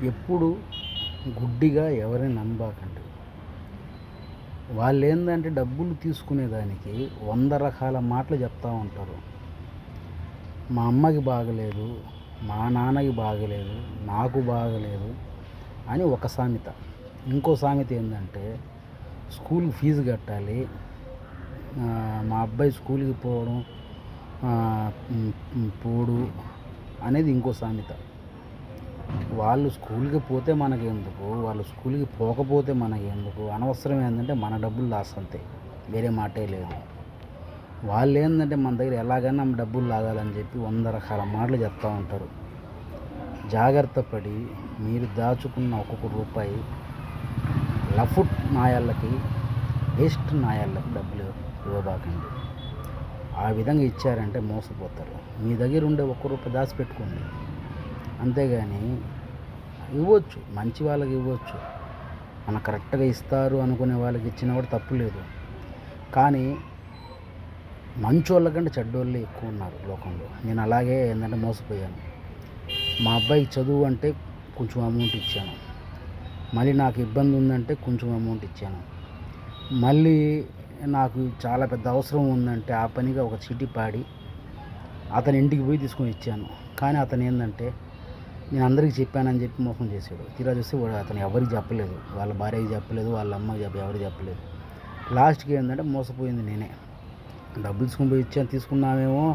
ఎప్పుడు గుడ్డిగా ఎవరిని నమ్మకండి. వాళ్ళేందంటే డబ్బులు తీసుకునేదానికి 100 రకాల మాటలు చెప్తా ఉంటారు. మా అమ్మకి బాగలేదు, మా నాన్నకి బాగలేదు, నాకు బాగలేదు అని ఒక సామెత. ఇంకో సామెత ఏందంటే స్కూల్‌కి ఫీజు కట్టాలి. మా అబ్బాయి స్కూల్‌కి పోడు అనేది ఇంకో సామెత. వాళ్ళు స్కూల్‌కి పోతే మనకెందుకు, వాళ్ళు స్కూల్‌కి పోకపోతే మనకెందుకు, అనవసరం ఏందంటే మన డబ్బులు లాస్ అంతే, వేరే మాటే లేదు. వాళ్ళేందంటే మన దగ్గర ఎలాగైనా డబ్బులు లాగాలని చెప్పి 100 రకాల మాటలు చెప్తా ఉంటారు. జాగ్రత్త పడి మీరు దాచుకున్న ఒక్కొక్క రూపాయి లఫుట్ నాయాళ్ళకి, వేస్ట్ నాయాళ్ళకి డబ్బులు ఇవ్వబాకండి. ఆ విధంగా ఇచ్చారంటే మోసపోతారు. మీ దగ్గర ఉండే ఒక్క రూపాయి దాచిపెట్టుకోండి. అంతేగాని ఇవ్వచ్చు, మంచి వాళ్ళకి ఇవ్వచ్చు, మన కరెక్ట్గా ఇస్తారు అనుకునే వాళ్ళకి ఇచ్చినా కూడా తప్పు లేదు. కానీ మంచోళ్ళకంటే చెడ్డోళ్ళే ఎక్కువ ఉన్నారు లోకంలో. నేను అలాగే ఏంటంటే మోసపోయాను. మా అబ్బాయికి చదువు అంటే కొంచెం అమౌంట్ ఇచ్చాను, మళ్ళీ నాకు ఇబ్బంది ఉందంటే కొంచెం అమౌంట్ ఇచ్చాను, మళ్ళీ నాకు చాలా పెద్ద అవసరం ఉందంటే ఆ పనిగా ఒక చీటీ పాడి అతని ఇంటికి పోయి తీసుకొని ఇచ్చాను. కానీ అతను ఏంటంటే నేను అందరికీ చెప్పానని చెప్పి మోసం చేశాడు. తీరా చూస్తే అతను ఎవరికి చెప్పలేదు, వాళ్ళ భార్యకి చెప్పలేదు, వాళ్ళ అమ్మకి ఎవరికి చెప్పలేదు. లాస్ట్కి ఏంటంటే మోసపోయింది నేనే. డబ్బులు తీసుకొని పోయి ఇచ్చాను, తీసుకున్నామేమో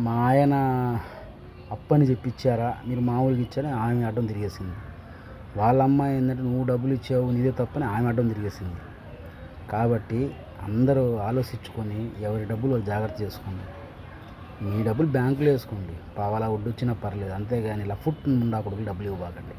మా ఆయన అప్పని చెప్పి ఇచ్చారా, మీరు మామూలుగా ఇచ్చారని ఆమె అడ్డం తిరిగేసింది. వాళ్ళ అమ్మాయి ఏంటంటే నువ్వు డబ్బులు ఇచ్చావు, నీదే తప్పని ఆమె అడ్డం తిరిగేసింది. కాబట్టి అందరూ ఆలోచించుకొని ఎవరి డబ్బులు వాళ్ళు జాగ్రత్త చేసుకోండి. మీ డబ్బులు బ్యాంకులో వేసుకోండి, పావలా వడ్డీ వచ్చినా పర్లేదు. అంతేగాని ఇలా ఫుట్ ఉండకూడదు డబ్బులు ఇవ్వకండి.